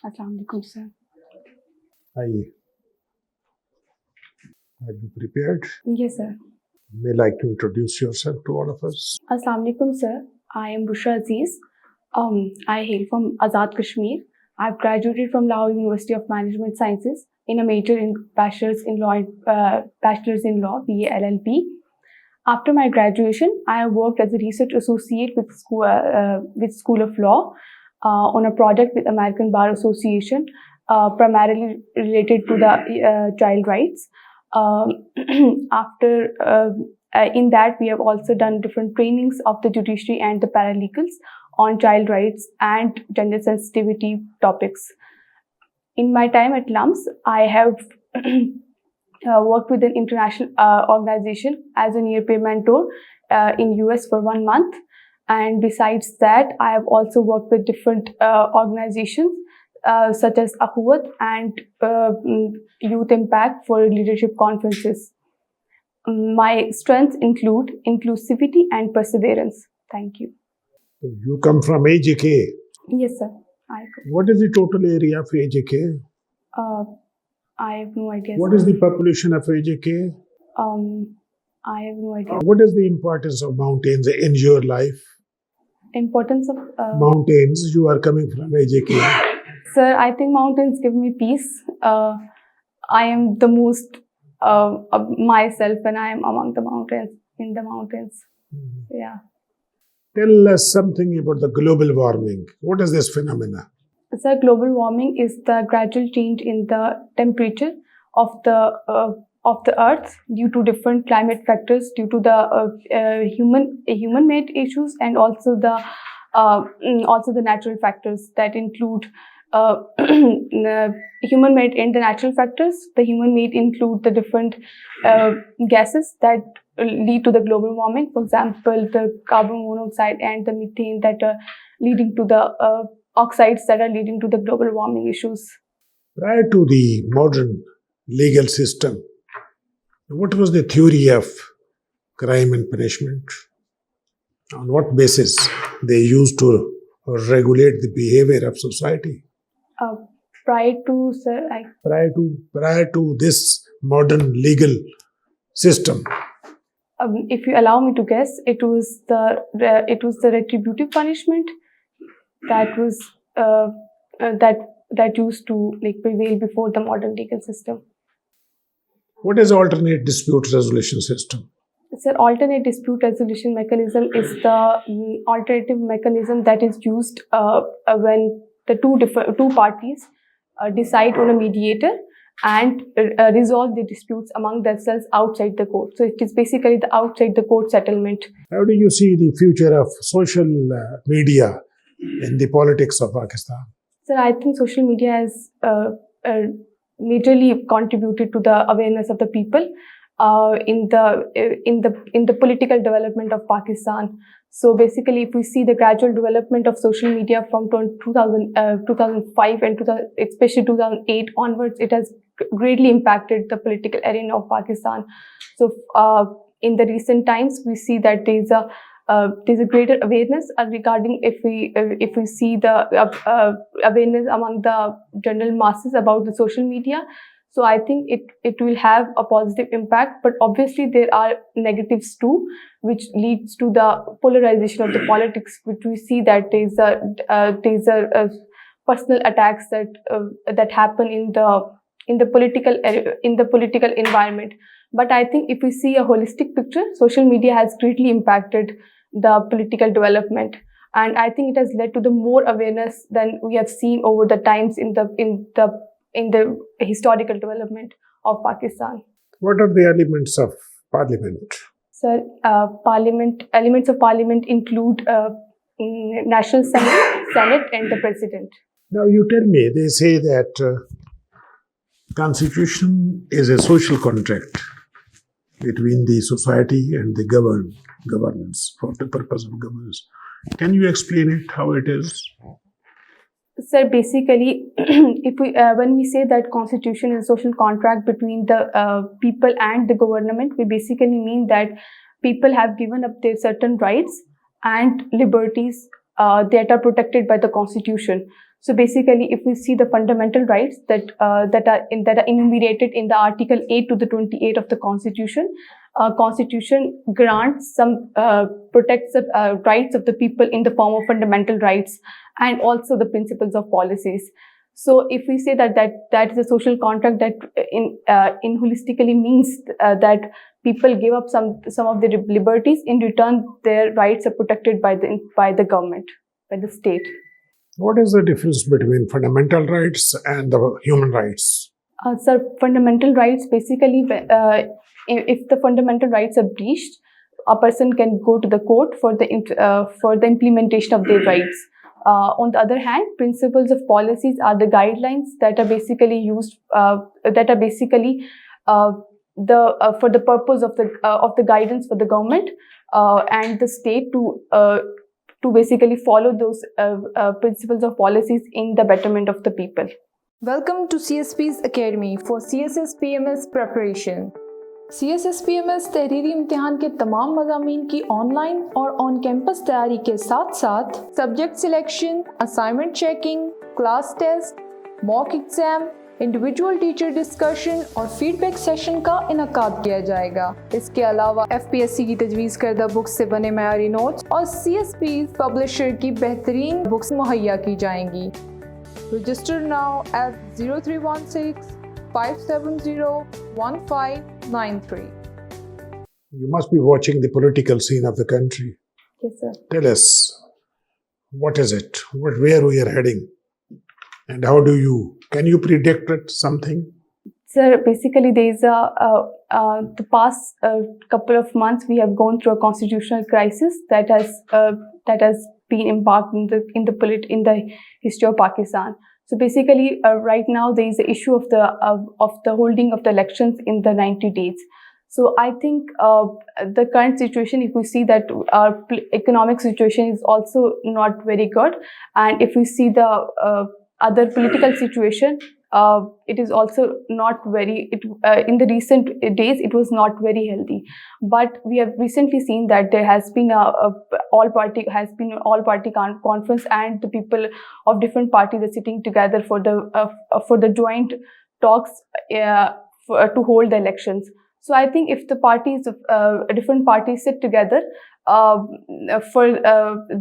Assalamualaikum, sir. Are you prepared? Yes, sir. May like to introduce yourself to all of us? Assalamualaikum, sir. I am Bushra Aziz. I hail from Azad, Kashmir. I've graduated from Lahore University of Management Sciences in a major in bachelor's in law, BA LLB. After my graduation, I have worked as a research associate with School of Law on a project with American Bar Association, primarily related to the child rights. In that, we have also done different trainings of the judiciary and the paralegals on child rights and gender sensitivity topics. In my time at LUMS, I have worked with an international organization as a near peer mentor in US for 1 month. And besides that, I have also worked with different organizations such as Ahuwat and Youth Impact for leadership conferences. My strengths include inclusivity and perseverance. Thank you. You come from AJK. Yes, sir. What is the total area of AJK? I have no idea. What is the population of AJK? I have no idea. What is the importance of mountains in your life? Importance of mountains. You are coming from AJK. Sir, I think mountains give me peace. I am the most myself when I am among the mountains, in the mountains. Yeah. Tell us something about the global warming. What is this phenomena? Sir, global warming is the gradual change in the temperature of the Earth due to different climate factors, due to the human-made issues, and also the natural factors that include human-made and the natural factors. The human-made include the different gases that lead to the global warming. For example, the carbon monoxide and the methane that are leading to the oxides that are leading to the global warming issues. Prior to the modern legal system, what was the theory of crime and punishment? On what basis they used to regulate the behavior of society? Prior to this modern legal system, if you allow me to guess, it was the retributive punishment that was that used to prevail before the modern legal system. What is alternate dispute resolution system? Sir, alternate dispute resolution mechanism is the alternative mechanism that is used when the two parties decide on a mediator and resolve the disputes among themselves outside the court. So it is basically the outside the court settlement. How do you see the future of social media in the politics of Pakistan? Sir, I think social media has majorly contributed to the awareness of the people in the political development of Pakistan. So basically, if we see the gradual development of social media from 2005 and especially 2008 onwards, it has greatly impacted the political arena of Pakistan. So in the recent times, we see that there's a greater awareness regarding if we see the awareness among the general masses about the social media. So I think it will have a positive impact, but obviously there are negatives too, which leads to the polarization of the politics, which we see that there's a personal attacks that happen in the political environment. But I think if we see a holistic picture, social media has greatly impacted the political development, and I think it has led to the more awareness than we have seen over the times in the historical development of Pakistan. What are the elements of parliament? Sir, elements of parliament include National Senate and the President. Now you tell me, they say that Constitution is a social contract between the society and the governance for the purpose of governance. Can you explain it, how it is? Sir, basically, when we say that Constitution is a social contract between the people and the government, we basically mean that people have given up their certain rights and liberties that are protected by the Constitution. So basically, if we see the fundamental rights that are enumerated in the Article 8 to the 28 of the Constitution, Constitution grants some protects the rights of the people in the form of fundamental rights and also the principles of policies. So if we say that is a social contract, that in holistically means that people give up some of their liberties, in return their rights are protected by the government, by the state. What is the difference between fundamental rights and the human rights? Sir, fundamental rights basically, if the fundamental rights are breached, a person can go to the court for the implementation of their rights. On the other hand, principles of policies are the guidelines that are basically used for the purpose of the guidance for the government and the state to basically follow those principles of policies in the betterment of the people. Welcome to CSPs Academy for CSS PMS preparation. CSS PMS तहरीरी इम्तिहान के तमाम मज़ामीन की online और on campus तैयारी के साथ साथ subject selection, assignment checking, class test, mock exam, individual teacher discussion और फीडबैक सेशन का इनकाद किया जाएगा। इसके अलावा FPSC की तजवीज़ करदा बुक्स से बने मयारी नोट्स और CSPs पब्लिशर की बेहतरीन बुक्स मुहैया की जाएंगी। Register now at 0316 570-1593. You must be watching the political scene of the country. Yes, sir. Tell us, what is it? Where we are heading? And can you predict it, something? Sir, basically there is the past couple of months we have gone through a constitutional crisis that has been embarked in the history of Pakistan. So basically, right now there is the issue of the holding of the elections in the 90 days. So I think the current situation, if we see that our economic situation is also not very good, and if we see the other political situation, it is also not very. In the recent days, it was not very healthy. But we have recently seen that there has been all-party conference, and the people of different parties are sitting together for the joint talks to hold the elections. So I think if the different parties sit together,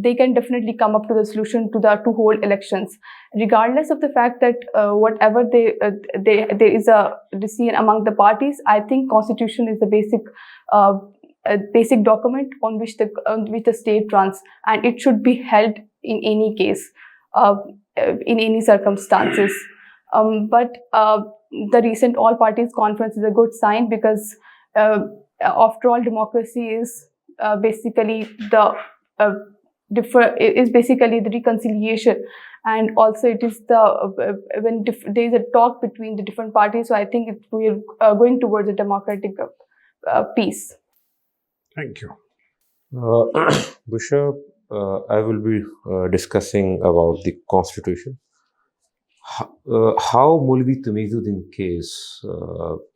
they can definitely come up to the solution to hold elections, regardless of the fact that whatever there is a decision among the parties. I think Constitution is the basic document on which the state runs, and it should be held in any case, in any circumstances. But the recent all parties conference is a good sign, because after all, democracy is basically the reconciliation, and also it is when there is a talk between the different parties. So I think we are going towards a democratic peace. Thank you. Bushra, I will be discussing about the Constitution. How Maulvi Tamizuddin case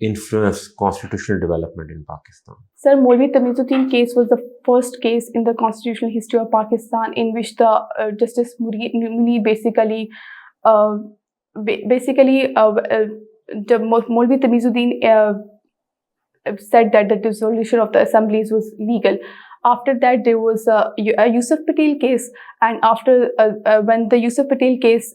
influenced constitutional development in Pakistan? Sir, Maulvi Tamizuddin case was the first case in the constitutional history of Pakistan in which the Justice Muni basically Maulvi Tamizuddin said that the dissolution of the assemblies was legal. After that, there was a Yusuf Patel case, and after when the Yusuf Patel case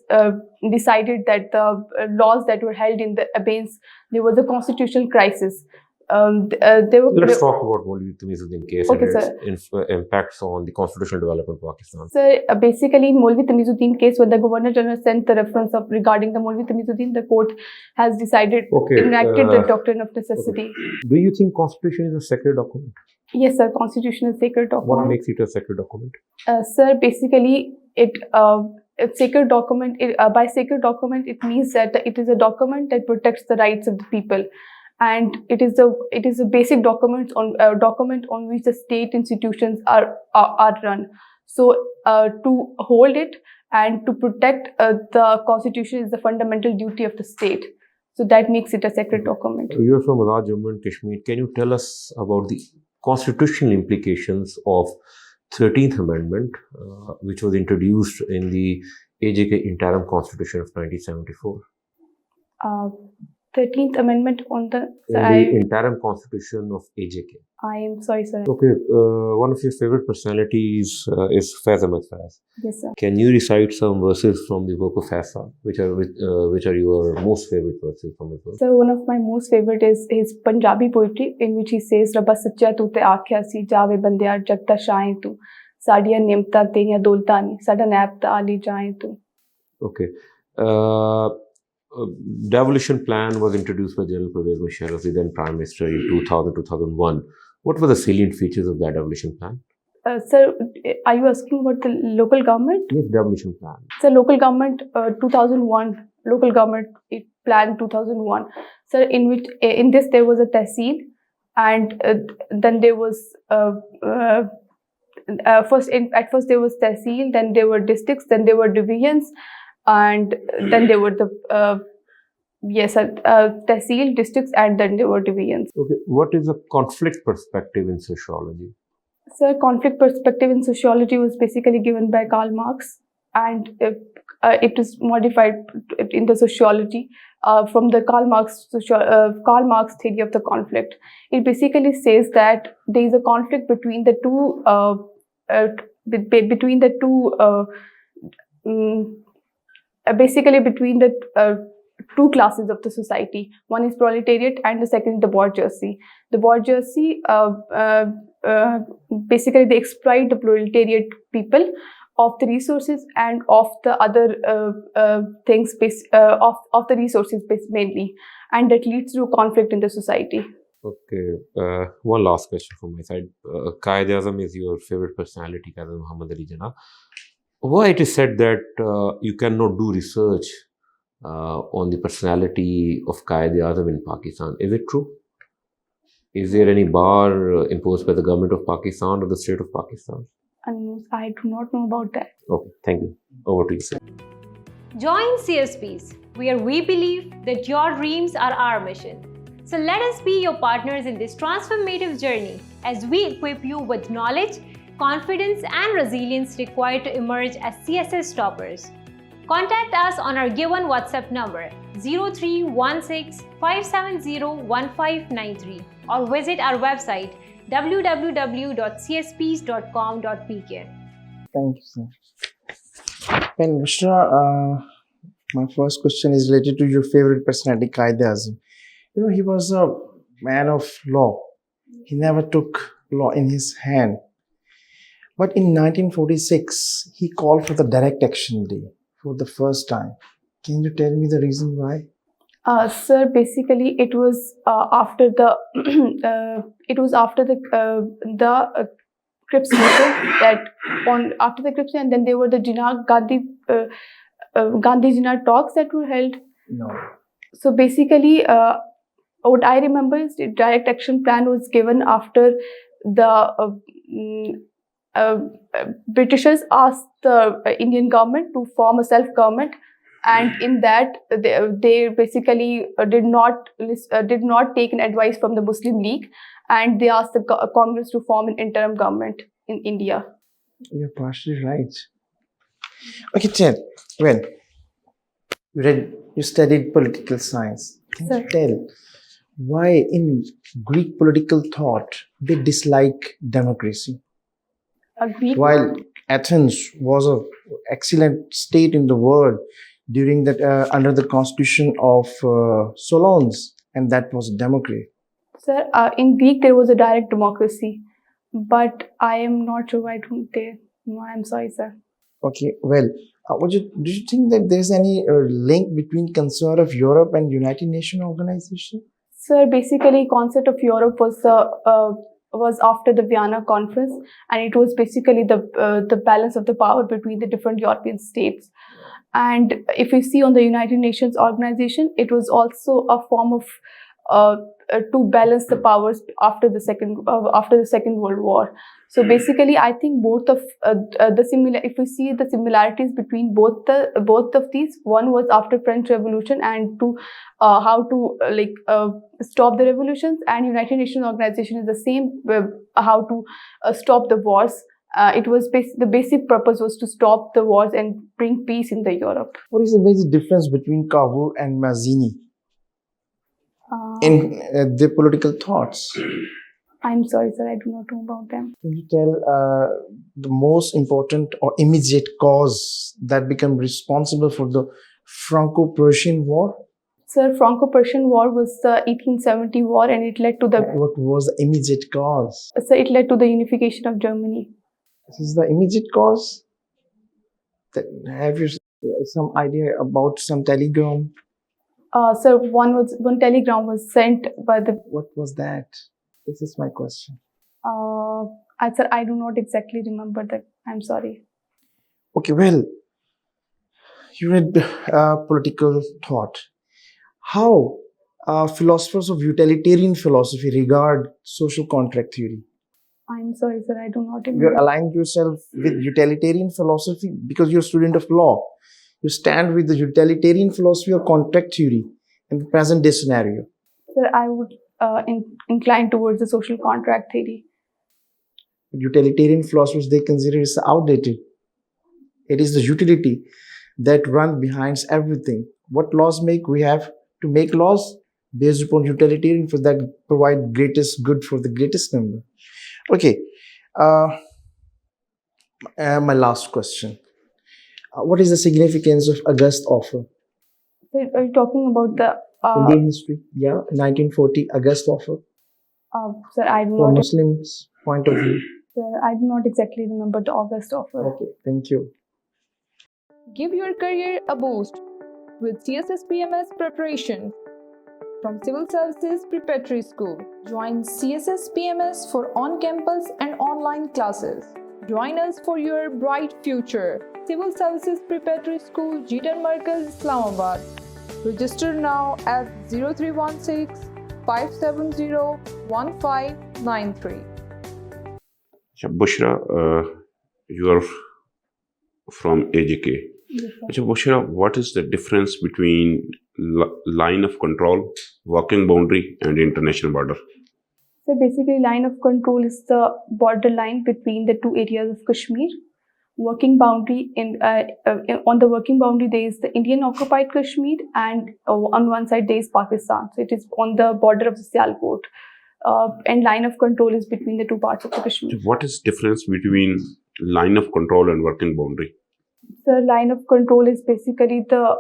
decided that the laws that were held in the abeyance, there was a constitutional crisis. Let's talk about Maulvi Tamizuddin case and sir. its impacts on the constitutional development of Pakistan. Sir, basically, in Maulvi Tamizuddin case, when the Governor General sent the reference regarding the Maulvi Tamizuddin, the court has decided enacted the doctrine of necessity. Okay. Do you think Constitution is a sacred document? Yes, sir. Constitution is sacred document. What makes it a sacred document? Sir, basically, sacred document. By sacred document, it means that it is a document that protects the rights of the people, and it is a basic document on which the state institutions are run. So, to hold it and to protect the Constitution is the fundamental duty of the state. So that makes it a sacred document. You are from Azad Jammu and Kashmir. Can you tell us about the constitutional implications of 13th Amendment, which was introduced in the AJK interim constitution of 1974? 13th Amendment on the... The interim constitution of AJK. I am sorry, sir. Okay, one of your favorite personalities is Faiz Ahmad Faiz. Yes, sir. Can you recite some verses from the work of Faiz Sahab? Which are your most favorite verses from his work? So one of my most favorite is his Punjabi poetry, in which he says, "Rabba sachcha tu te aakhya si, jave bandiyar jagta shaaye tu, saadiyan nimta teiyan dolta ni, sada naib ta ali jaaye tu." Okay. Devolution plan was introduced by General Pervez Musharraf, the then Prime Minister, in 2000-2001. What were the salient features of that devolution plan? Sir, are you asking about the local government? Yes, devolution plan. Sir, local government 2001, local government plan 2001. Sir, in this there was a tehsil, and then there was at first there was tehsil, then there were districts, then there were divisions, and then there were the tehsil, districts, and then there were divisions. Okay, what is a conflict perspective in sociology? Sir, conflict perspective in sociology was basically given by Karl Marx, and it was modified in the sociology from the Karl Marx theory of the conflict. It basically says that there is a conflict between the two classes of the society. One is proletariat and the second is the bourgeoisie. The bourgeoisie, basically they exploit the proletariat people of the resources and of the other things, of the resources mainly, and that leads to conflict in the society. Okay, one last question from my side. Quaid-e-Azam is your favorite personality, Quaid Muhammad Ali Jinnah. Why it is said that you cannot do research on the personality of Quaid-e-Azam in Pakistan? Is it true? Is there any bar imposed by the government of Pakistan or the state of Pakistan? And I do not know about that. Okay, thank you. Over to you, sir. Join CSPs, where we believe that your dreams are our mission. So let us be your partners in this transformative journey as we equip you with knowledge, confidence, and resilience required to emerge as CSS toppers. Contact us on our given WhatsApp number 0316 570 1593 or visit our website www.csps.com.pk. Thank you, sir. And Bushra, my first question is related to your favorite personality, Quaid-e-Azam. You know, he was a man of law. He never took law in his hand. But in 1946, he called for the Direct Action Day for the first time. Can you tell me the reason why? Sir, basically it was after the Cripps movement, after the Cripps, and then there were the Gandhi Jinnah talks that were held. No. So basically, what I remember is the direct action plan was given after the Britishers asked the Indian government to form a self-government, and in that they basically did not take an advice from the Muslim League, and they asked the Congress to form an interim government in India. You're partially right. Okay, Chad, well, you studied political science. Can you tell why in Greek political thought they dislike democracy? While Athens was an excellent state in the world during that under the constitution of Solons, and that was a democracy. Sir, in Greek there was a direct democracy, but I am not sure why don't they. No, I'm sorry, sir. Okay, well, do you think that there's any link between concern of Europe and United Nations organization? Sir, basically, concept of Europe was after the Vienna conference, and it was basically the balance of the power between the different European states. And if you see on the United Nations organization, it was also a form of to balance the powers after the Second World War. So basically, I think both of if we see the similarities between both of these, one was after French Revolution and to how to stop the revolutions, and United Nations organization is the same, how to stop the wars The basic purpose was to stop the wars and bring peace in the Europe. What is the basic difference between Cavour and Mazzini in their political thoughts? I'm sorry, sir, I do not know about them. Can you tell the most important or immediate cause that became responsible for the Franco-Prussian War? Sir, Franco-Prussian War was the 1870 war, and it led to the What was the immediate cause? so it led to the unification of Germany. This is the immediate cause. Have you some idea about some telegram? Sir, one telegram was sent by the. What was that? This is my question. Sir, I do not exactly remember that. I'm sorry. Okay, well, you read political thought. How philosophers of utilitarian philosophy regard social contract theory? I'm sorry, sir, I do not You're remember. aligned yourself with utilitarian philosophy because you're a student of law. You stand with the utilitarian philosophy or contract theory in the present day scenario. Sir, I would incline towards the social contract theory. Utilitarian philosophers, they consider it's outdated. It is the utility that run behind everything. What laws make? We have to make laws based upon utilitarian for that provide greatest good for the greatest number. Okay, my last question. What is the significance of August offer? Sir, are you talking about the? Indian history, yeah, 1940 August offer Sir, I do from not. Muslims' point of view. Sir, I do not exactly remember the August offer. Okay, thank you. Give your career a boost with CSS PMS preparation from Civil Services Preparatory School. Join CSS PMS for on-campus and online classes. Join us for your bright future. Civil Services Preparatory School, Jeetan Markaz, Islamabad. Register now at 0316 570 1593. Bushra, you are from AJK. Yes, sir. Bushra, what is the difference between line of control, working boundary, and international border? So basically, line of control is the border line between the two areas of Kashmir. Working boundary on the working boundary there is the Indian occupied Kashmir, and on one side there is Pakistan. So it is on the border of the Sialkot. And line of control is between the two parts of the Kashmir. What is difference between line of control and working boundary? The line of control is basically the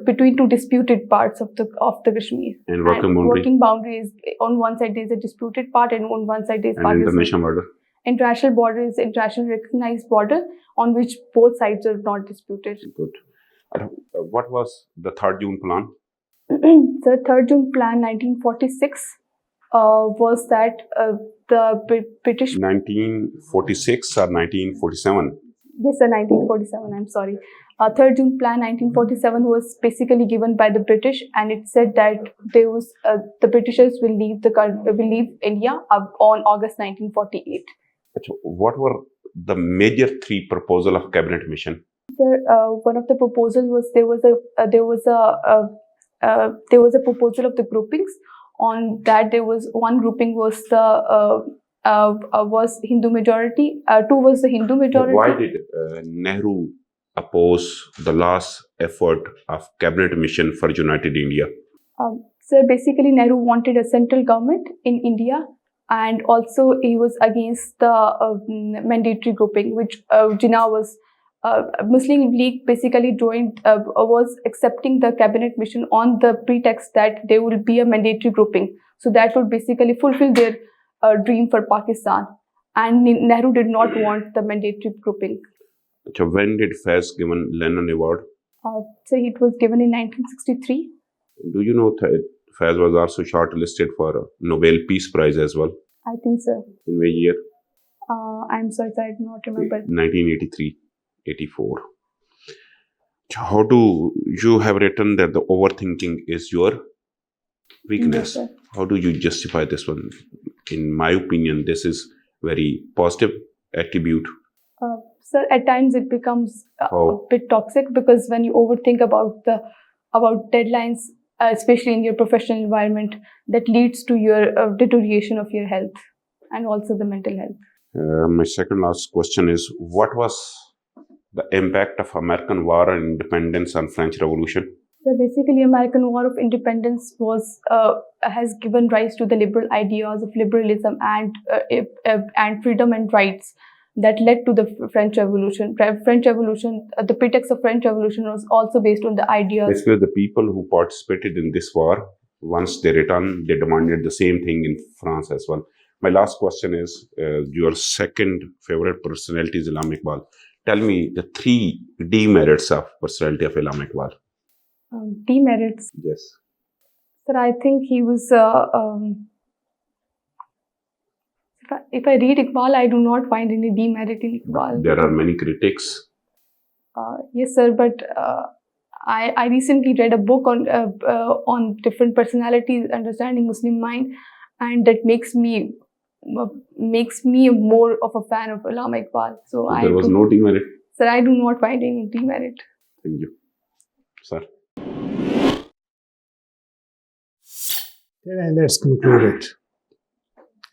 between two disputed parts of the Kashmir. And working boundary is on one side there is a disputed part, and on one side there is and Pakistan. international border? International border is international recognized border on which both sides are not disputed. Good. What was the 3rd June plan? The 3rd June plan 1946 was that the British. 1946 or 1947? Yes, sir, 1947. I'm sorry. 3rd June plan 1947 was basically given by the British, and it said that the Britishers will leave India on August 1948. What were the major 3 proposals of cabinet mission? Sir, one of the proposals was there was a proposal of the groupings. On that, there was one grouping was was Hindu majority. 2 was the Hindu majority. Why did Nehru oppose the last effort of cabinet mission for United India? So basically, Nehru wanted a central government in India, and also he was against the mandatory grouping, which Jinnah was. Muslim League basically was accepting the cabinet mission on the pretext that there will be a mandatory grouping. So that would basically fulfill their dream for Pakistan. And Nehru did not want the mandatory grouping. So when did Faiz given Lenin Award? So it was given in 1963. Do you know that Faiz was also shortlisted for a Nobel Peace Prize as well? I think so. In which year? I'm sorry, I do not remember. 1983. 84. How do you have written that the overthinking is your weakness? Yes, how do you justify this one? In my opinion, this is very positive attribute. Sir, at times it becomes a How? bit toxic, because when you overthink about deadlines, especially in your professional environment, that leads to your deterioration of your health and also the mental health. My second last question is, what was the impact of American war and independence on French Revolution? So basically, American War of Independence has given rise to the liberal ideas of liberalism and freedom and rights that led to the French Revolution. The pretext of French Revolution was also based on the ideas. Basically, the people who participated in this war, once they returned, they demanded the same thing in France as well. My last question is, your second favorite personality is Ilham Iqbal. Tell me the 3 demerits of personality of Ilham Iqbal. Demerits. Yes. Sir, I think he was. If I read Iqbal, I do not find any demerit in Iqbal. There are many critics. Yes, sir, but I recently read a book on different personalities, understanding Muslim mind, and that makes me more of a fan of Allama Iqbal. So there was no demerit. Sir, I do not find any demerit. Thank you, sir. Let's conclude it.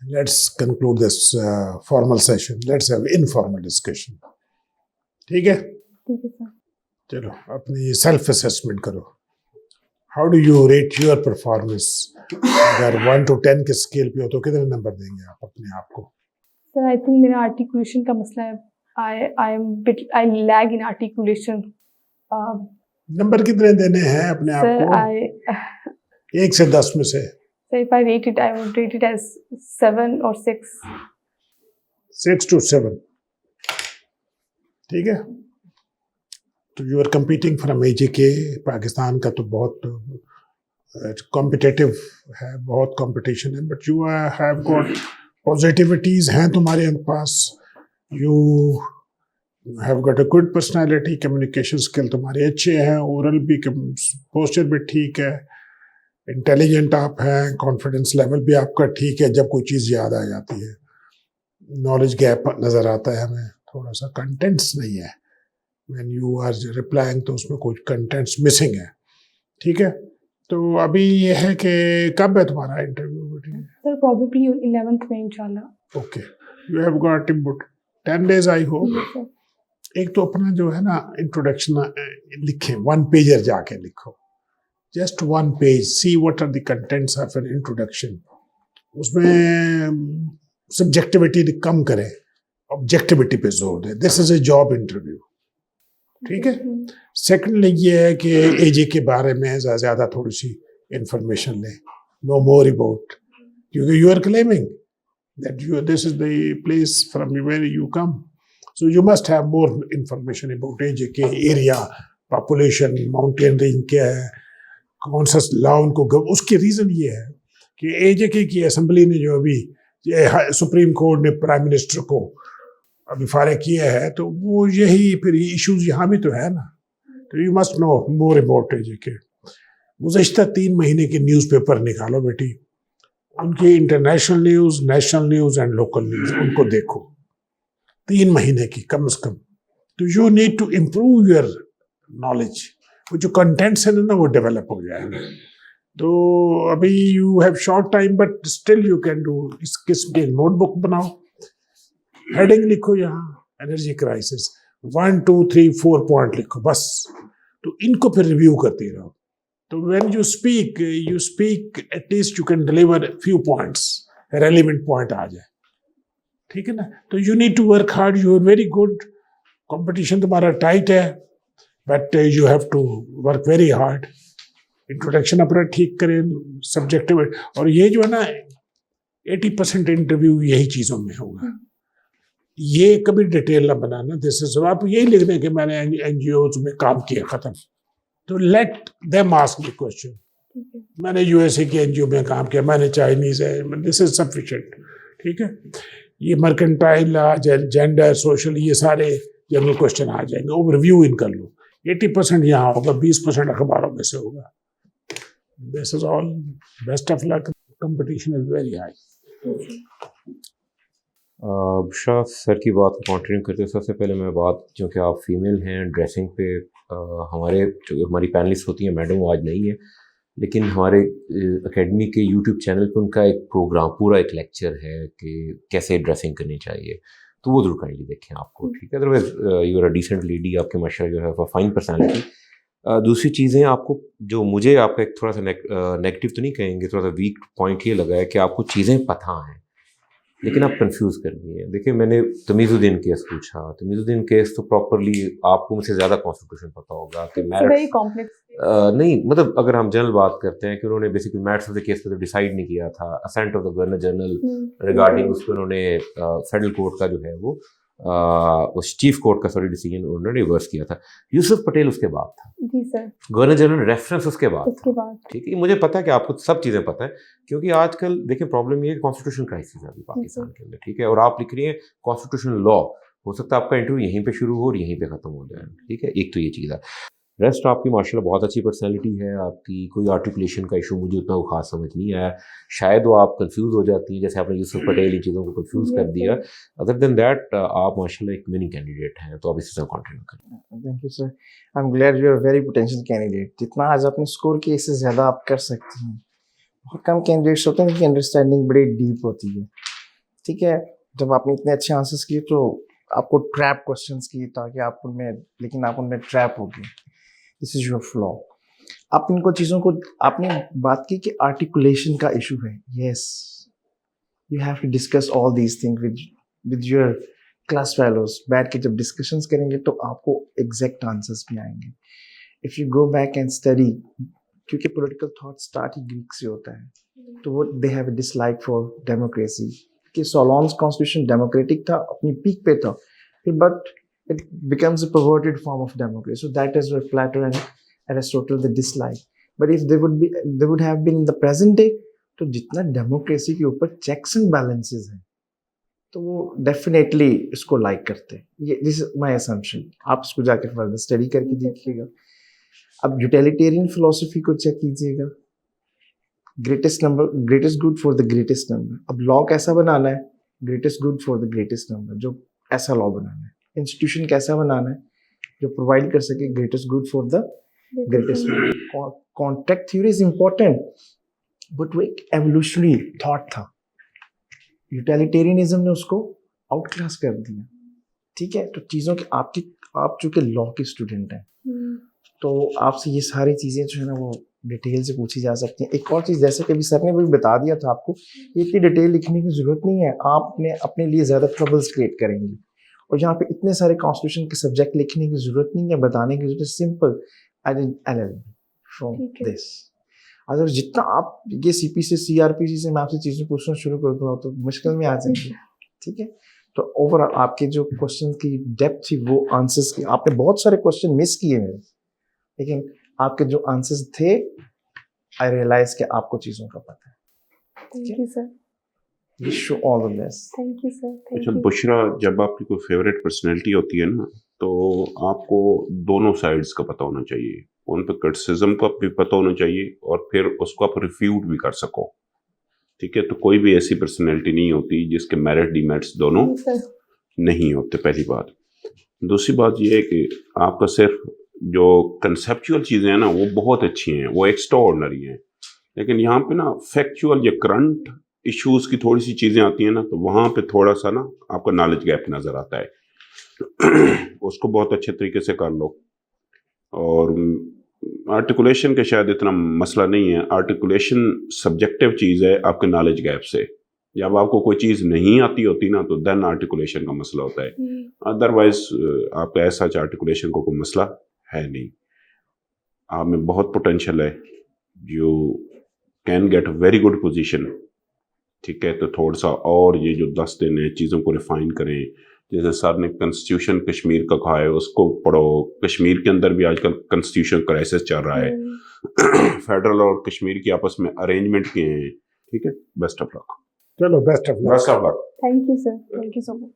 Let's conclude this formal session. Let's have informal discussion. ठीक है? ठीक है sir. चलो अपनी self assessment करो. How do you rate your performance? अगर 1 to 10 के scale पे हो तो कितने नंबर देंगे आप अपने आप को? Sir, I think मेरा articulation का मसला है. I lag in articulation. Number कितने देने हैं अपने आप को? 1 से 10 में से. So if I rate it, I would rate it as 7 or 6. 6 to 7. ठीक है? तो you are competing from AJK. Pakistan का तो बहुत competitive है, बहुत competition है, but you have got positivities हैं तुम्हारे पास. You have got a good personality, communication skill तुम्हारे अच्छे हैं, oral भी, posture भी ठीक है. इंटेलिजेंट आप हैं, कॉन्फिडेंस लेवल भी आपका ठीक है. जब कोई चीज़ याद आ जाती है, नॉलेज गैप नज़र आता है हमें, थोड़ा सा कंटेंट्स नहीं है. व्हेन यू आर रिप्लाइंग तो उसमें कुछ कंटेंट्स मिसिंग है. ठीक है, तो अभी ये है कि कब है तुम्हारा इंटरव्यू? सर प्रोबेबली 11th में इंशाल्लाह. Okay, you have got 10 days I hope. एक तो अपना जो है ना इंट्रोडक्शन लिखें, 1 पेजर जाके लिखो. Just 1 page. See what are the contents of an introduction. उसमें subjectivity कम करें, objectivity पे जोर दें. This is a job interview. ठीक है. Secondly ये है कि AJ के बारे में ज़्यादा थोड़ी सी information लें. Know more about. क्योंकि you are claiming that this is the place from where you come. So you must have more information about AJ के area, population, mountain range क्या है, कौन सा लॉ उनको. उसकी रीज़न ये है कि AJK की असेंबली ने जो अभी सुप्रीम कोर्ट ने प्राइम मिनिस्टर को अभी फारिग किया है, तो वो यही फिर इश्यूज यहाँ भी तो है ना. तो you must know more about AJK. गुज़श्ता 3 महीने के न्यूज़पेपर निकालो बेटी, उनकी international news, national news and local news, उनको देखो 3 महीने की कम से कम. तो you need to improve your knowledge. वो जो कंटेंट्स है ना वो डेवलप हो जाएंगे. तो अभी you have short time but still you can do. इस किस्म की नोटबुक बनाओ, हेडिंग लिखो, यहाँ एनर्जी क्राइसिस 1 2 3 4 पॉइंट लिखो बस. तो इनको फिर रिव्यू करते रहो. तो when you speak at least you can deliver few points, relevant point आ जाए. ठीक है ना. तो you need to work hard. You are very good. Competition तुम्हारा टाइट है, but you have to work very hard. Introduction अपना ठीक करें, सब्जेक्टिव. और ये जो है ना 80% इंटरव्यू यही चीज़ों में होगा. ये कभी डिटेल ना बनाना. दिस इज, आप यही लिख दें कि मैंने NGOs में काम किया, ख़त्म. तो let them ask the question. मैंने USA की NGO में काम किया, मैंने चाइनीज़ है, दिस इज सफिशिएंट. ठीक है. ये मर्केंटाइल, जेंडर, सोशल, ये सारे जनरल क्वेश्चन आ जाएंगे. ओवरव्यू इन कर लो. 80% यहाँ होगा, 20% अखबारों में से होगा. This is all. Best of luck. Competition is very high. Bushra sir की बात को कंटिन्यू करते, सबसे पहले मैं बात, क्योंकि आप फीमेल हैं, ड्रेसिंग पे हमारी पैनलिस्ट होती हैं मैडम, वो आज नहीं है, लेकिन हमारे एकेडमी के यूट्यूब चैनल पे उनका एक प्रोग्राम, पूरा एक लेक्चर है कि कैसे ड्रेसिंग करनी चाहिए, तो वो जरूर काइंडली देखें आपको, ठीक है। Otherwise you are a decent lady, आपके माशाल्लाह you have a fine personality. दूसरी चीज़ें आपको, जो मुझे आपका एक थोड़ा सा नेगेटिव तो नहीं कहेंगे, थोड़ा सा वीक पॉइंट ये लगा है कि आपको चीज़ें पता हैं लेकिन आप कंफ्यूज कर रही हैं। देखिए, मैंने तमीज़ुद्दीन केस पूछा, तमीज़ुद्दीन केस तो प्रॉपरली आपको मुझसे ज़्यादा कॉन्स्टिट्यूशन पता होगा कि वेरी कॉम्प्लेक्स। नहीं, मतलब अगर हम जनरल बात करते हैं कि उन्होंने basically maths of the case पे तो डिसाइड नहीं किया था, assent of the governor general regarding उस पर उन्होंने फेडरल कोर्ट का जो है वो उस चीफ कोर्ट का डिसीजन उन्होंने रिवर्स किया था। यूसुफ पटेल उसके बाद था। जी सर। गवर्नर जनरल रेफरेंस उसके बाद बाद ठीक है। मुझे पता है कि आपको सब चीज़ें पता है, क्योंकि आजकल देखिए प्रॉब्लम ये है, कॉन्स्टिट्यूशन क्राइसिस है अभी पाकिस्तान के अंदर, ठीक है, और आप लिख रही हैं कॉन्स्टिट्यूशन लॉ, हो सकता है आपका इंटरव्यू यहीं पे शुरू हो और यहीं पे खत्म हो जाए, ठीक है। एक तो ये चीज़ है। रेस्ट आपकी माशाल्लाह बहुत अच्छी पर्सनैलिटी है आपकी, कोई आर्टिकुलेशन का इशू मुझे उतना खास समझ नहीं आया, शायद वो आप कंफ्यूज हो जाती हैं, जैसे आपने यूसुफ पटेल इन चीज़ों को कंफ्यूज कर दिया। अदर देन दैट आप माशाल्लाह एक विनिंग कैंडिडेट हैं, तो आप इसी तरह कंटिन्यू करें। Thank you sir, I am glad you are very potential candidate. जितना आज आपने स्कोर किया इससे ज़्यादा आप कर सकते हैं। बहुत कम कैंडिडेट्स होते हैं जिनकी अंडरस्टैंडिंग बड़ी डीप होती है, ठीक है। जब आपने इतने अच्छे आंसर्स किए तो आपको ट्रैप क्वेश्चंस किए ताकि आप उनमें, लेकिन आप उनमें ट्रैप हो गए। This is your flaw. आप इनको चीज़ों को, आपने बात की कि आर्टिकुलेशन का इशू है, yes, you have to discuss all these thing with your class fellows. बैठ के जब डिस्कशंस करेंगे तो आपको एग्जैक्ट आंसर्स भी आएंगे। If you go back and study, क्योंकि पॉलिटिकल थॉट स्टार्ट ही ग्रीक से होता है, तो वो they have a dislike for democracy. कि सोलोन्स कॉन्स्टिट्यूशन डेमोक्रेटिक था, अपनी पीक पे था, फिर but it becomes a perverted form of democracy. So that is where Plato and Aristotle they dislike. But if they would have been in the present day, तो जितना democracy के ऊपर checks and balances हैं तो वो definitely इसको like करते हैं। ये दिस इज माय असम्पशन। आप इसको जाके फर्दर स्टडी करके देखिएगा। अब यूटिलिटेरियन फिलोसफी को चेक कीजिएगा। Greatest number, greatest good for the greatest number. अब लॉ कैसा बनाना है? Greatest good for the greatest number, जो ऐसा लॉ बनाना है। इंस्टीट्यूशन कैसा बनाना है जो प्रोवाइड कर सके greatest good for the greatest. Contract theory is important, but वो एक एवोल्यूशनरी थॉट था। यूटिलिटेरियनिज्म ने उसको आउट क्लास कर दिया, ठीक है। तो चीज़ों के आप चूंकि लॉ के स्टूडेंट हैं तो आपसे ये सारी चीज़ें जो है ना वो डिटेल से पूछी जा सकती हैं। एक और चीज़, जैसे कि अभी सर ने भी बता दिया था आपको, इतनी डिटेल लिखने की जरूरत नहीं है। आपने अपने लिए ज़्यादा ट्रबल्स क्रिएट करेंगे। और यहाँ पे इतने सारे कॉन्स्टिट्यूशन के सब्जेक्ट लिखने की जरूरत नहीं है, बताने की जरूरत है। Simple from this. अगर जितना आप ये सीपी से सीआरपीसी से मैं आपसे चीजें पूछना शुरू कर दूँ तो मुश्किल में आ जाएंगे, ठीक है। तो ओवरऑल आपके जो क्वेश्चन की डेप्थ थी वो आंसर्स की, आपने बहुत सारे क्वेश्चन मिस किए मेरे, लेकिन आपके जो आंसर्स थे आई रियलाइज कि आपको चीजों का पता है। Thank you sir. Wish you all the best. Thank you sir. अच्छा बुशरा, जब आपकी कोई फेवरेट पर्सनैलिटी होती है ना, तो आपको दोनों साइड्स का पता होना चाहिए। उन पर क्रिटिसिज्म का भी पता होना चाहिए और फिर उसको आप रिफ्यूट भी कर सको, ठीक है। तो कोई भी ऐसी पर्सनैलिटी नहीं होती जिसके मेरिट डिमेरिट्स दोनों नहीं होते, पहली बात। दूसरी बात यह है कि आपका सिर्फ जो कंसेप्चुअल चीज़ें हैं ना वो बहुत अच्छी हैं, वो एक्स्ट्राऑर्डिनरी हैं, लेकिन यहाँ पे ना फैक्चुअल या करंट इश्यूज की थोड़ी सी चीज़ें आती हैं ना, तो वहाँ पे थोड़ा सा ना आपका नॉलेज गैप नज़र आता है। उसको बहुत अच्छे तरीके से कर लो। और आर्टिकुलेशन के शायद इतना मसला नहीं है, आर्टिकुलेशन सब्जेक्टिव चीज़ है आपके नॉलेज गैप से। जब आपको कोई चीज़ नहीं आती होती ना तो देन आर्टिकुलेशन का मसला होता है, अदरवाइज आपका ऐसा आर्टिकुलेशन को कोई मसला है नहीं। आप में बहुत पोटेंशियल है, you can get a very good position, ठीक है। तो थोड़ा सा और ये जो 10 दिन है चीज़ों को रिफाइन करें। जैसे सर ने कॉन्स्टिट्यूशन कश्मीर का कहा है उसको पढ़ो। कश्मीर के अंदर भी आजकल कॉन्स्टिट्यूशन क्राइसिस चल रहा है। फेडरल और कश्मीर की आपस में अरेंजमेंट किए हैं, ठीक है। Best of luck. चलो best of luck. Best of luck. Thank you sir. Thank you so much.